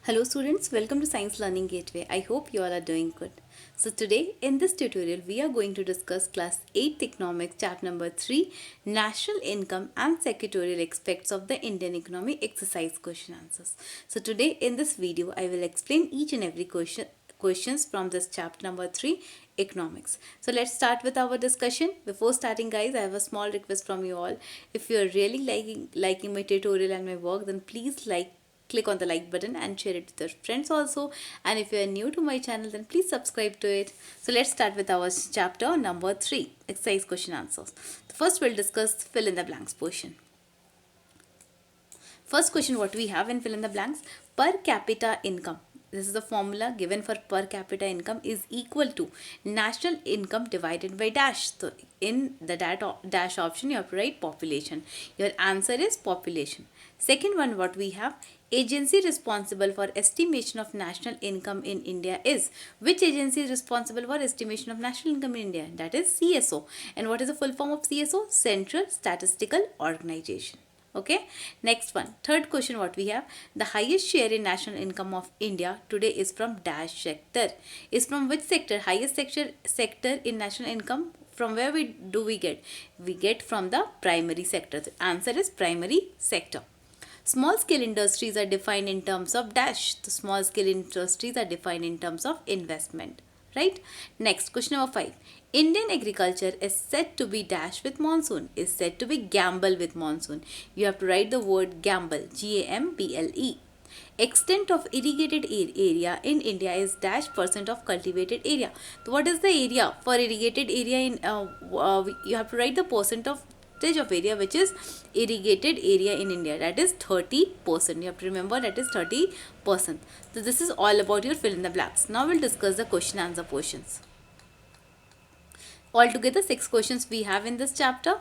Hello students, welcome to Science Learning Gateway. I hope you all are doing good. So today in this tutorial we are going to discuss class 8th economics chapter number 3 national income and sectorial aspects of the Indian economy exercise question answers. So today in this video I will explain each and every questions from this chapter number 3 economics. So let's start with our discussion. Before starting guys, I have a small request from you all. If you are really liking my tutorial and my work, then please click on the like button and share it with your friends also. And if you are new to my channel, then please subscribe to it. So let's start with our chapter number 3 exercise question answers. First we'll discuss fill in the blanks portion. First question what we have in fill in the blanks: per capita income. This is the formula given for per capita income is equal to national income divided by dash. So in the dash option you have to write population. Your answer is population. Second one what we have: agency responsible for estimation of national income in India is. Which agency is responsible for estimation of national income in India? That is CSO. And what is the full form of CSO? Central Statistical Organization. Okay, next one, third question what we have: the highest share in national income of India today is from dash sector. Is from which sector? Highest sector in national income, from where we get from the primary sector. The answer is primary sector. Small scale industries are defined in terms of dash. The small scale industries are defined in terms of investment, right? Next, question number 5. Indian agriculture is said to be dash with monsoon, is said to be gamble with monsoon. You have to write the word gamble, Gamble. Extent of irrigated area in India is dash percent of cultivated area. So what is the area for irrigated area in you have to write the percentage of area which is irrigated area in India, that is 30%. You have to remember that is 30%. So this is all about your fill in the blanks. Now we'll discuss the question answer portions. Altogether 6 questions we have in this chapter.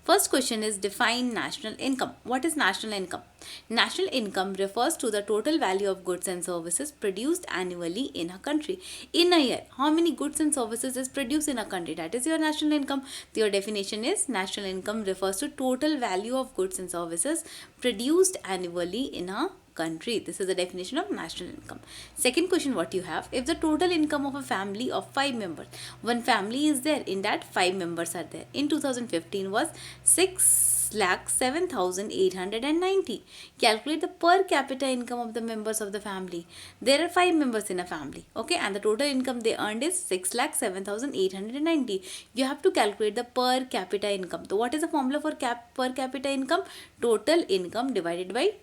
First question is define national income. What is national income? National income refers to the total value of goods and services produced annually in a country. In a year, how many goods and services is produced in a country? That is your national income. Your definition is national income refers to total value of goods and services produced annually in a country. This is the definition of national income. Second question what you have: if the total income of a family of 5 members, one family is there, in that 5 members are there, in 2015 was 6,07,890. Calculate the per capita income of the members of the family. There are 5 members in a family, okay, and the total income they earned is 6,07,890. You have to calculate the per capita income. So what is the formula for per capita income? Total income divided by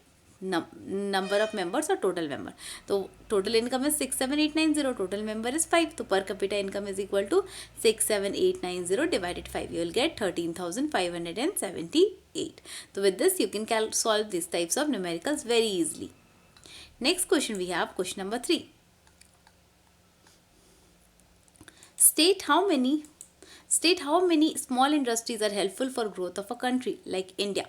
number of members or total member. So total income is 67890, total member is 5. So per capita income is equal to 67890 divided 5. You will get 13,578. So with this you can solve these types of numericals very easily. Next question we have question number 3. State how many small industries are helpful for growth of a country like India.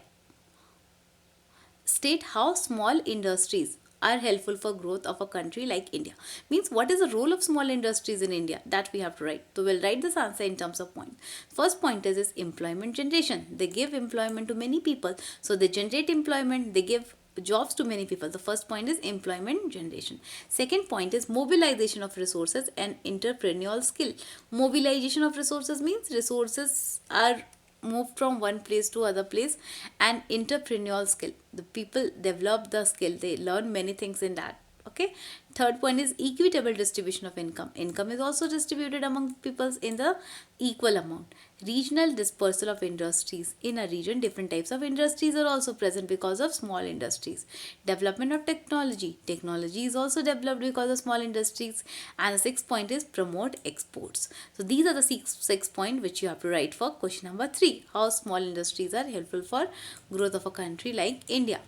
State how small industries are helpful for growth of a country like India. Means what is the role of small industries in India? That we have to write. So we'll write this answer in terms of points. First point is employment generation. They give employment to many people. So they generate employment, they give jobs to many people. The first point is employment generation. Second point is mobilization of resources and entrepreneurial skill. Mobilization of resources means resources are moved from one place to other place, and entrepreneurial skill, the people develop the skill, they learn many things in that. Okay, third point is equitable distribution of income is also distributed among peoples in the equal amount. Regional dispersal of industries. In a region different types of industries are also present because of small industries. Development of technology is also developed because of small industries. And the sixth point is promote exports. So these are the six points which you have to write for question number 3, how small industries are helpful for growth of a country like India.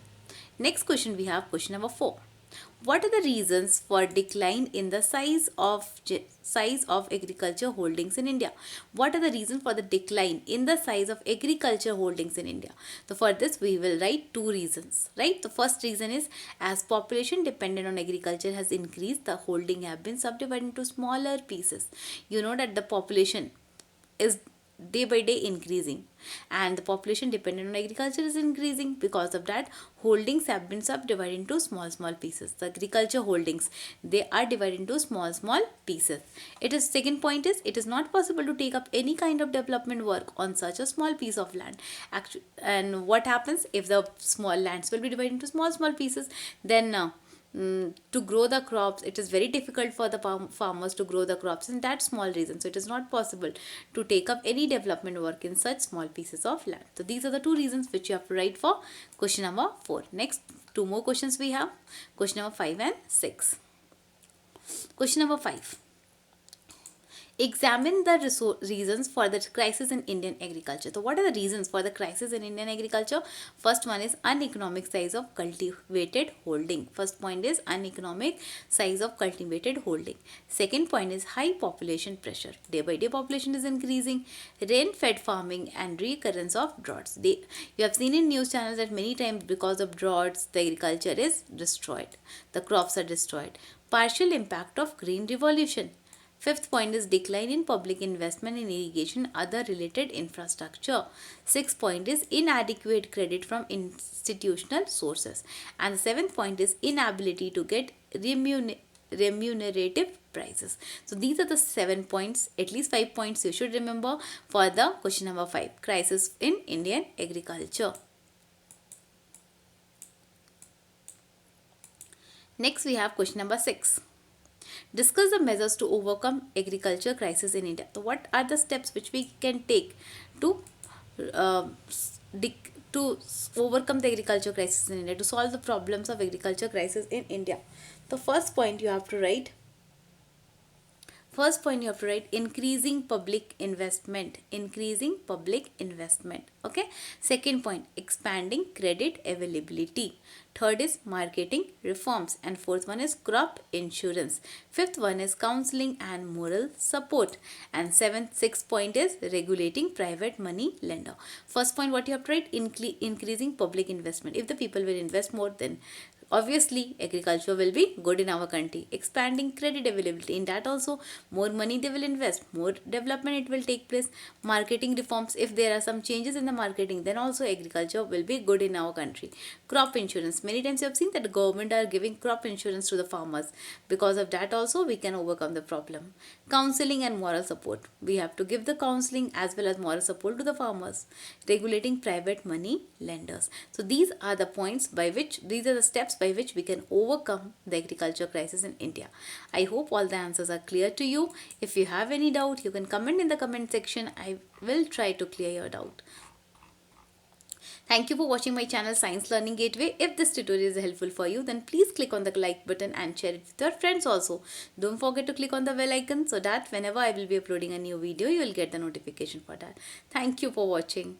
Next question we have question number 4. What are the reasons for decline in the size of agriculture holdings in India? What are the reasons for the decline in the size of agriculture holdings in India? So for this we will write 2 reasons, right? The first reason is as population dependent on agriculture has increased, the holding have been subdivided into smaller pieces. You know that the population is day by day increasing, and the population dependent on agriculture is increasing. Because of that, holdings have been subdivided into small pieces. The agriculture holdings, they are divided into small pieces. It is second point is, it is not possible to take up any kind of development work on such a small piece of land. And what happens if the small lands will be divided into small pieces? Then to grow the crops, it is very difficult for the farmers to grow the crops in that small region. So it is not possible to take up any development work in such small pieces of land. So these are the two reasons which you have to write for question number 4. Next, two more questions we have, question number 5 and 6. Question number 5. Examine the reasons for the crisis in Indian agriculture. So what are the reasons for the crisis in Indian agriculture? First one is uneconomic size of cultivated holding. First point is uneconomic size of cultivated holding. Second point is high population pressure. Day by day population is increasing. Rain-fed farming and recurrence of droughts. You have seen in news channels that many times because of droughts, the agriculture is destroyed. The crops are destroyed. Partial impact of green revolution. Fifth point is decline in public investment in irrigation, other related infrastructure. Sixth point is inadequate credit from institutional sources. And the seventh point is inability to get remunerative prices. So these are the 7 points, at least 5 points you should remember for the question number 5, crisis in Indian agriculture. Next we have question number 6. Discuss the measures to overcome agriculture crisis in India. So what are the steps which we can take to overcome the agriculture crisis in India, to solve the problems of agriculture crisis in India? The first point you have to write, increasing public investment. Okay. Second point, expanding credit availability. Third is marketing reforms. And fourth one is crop insurance. Fifth one is counseling and moral support. And sixth point is regulating private money lender. First point, what you have to write, increasing public investment. If the people will invest more, then obviously agriculture will be good in our country. Expanding credit availability, in that also more money they will invest, more development it will take place. Marketing reforms, if there are some changes in the marketing, then also agriculture will be good in our country. Crop insurance, many times you have seen that the government are giving crop insurance to the farmers. Because of that also we can overcome the problem. Counseling and moral support, we have to give the counseling as well as moral support to the farmers. Regulating private money lenders. So these are the points by which, these are the steps by which we can overcome the agriculture crisis in India. I hope all the answers are clear to you. If you have any doubt, you can comment in the comment section. I will try to clear your doubt. Thank you for watching my channel Science Learning Gateway. If this tutorial is helpful for you, then please click on the like button and share it with your friends also. Don't forget to click on the bell icon so that whenever I will be uploading a new video, you will get the notification for that. Thank you for watching.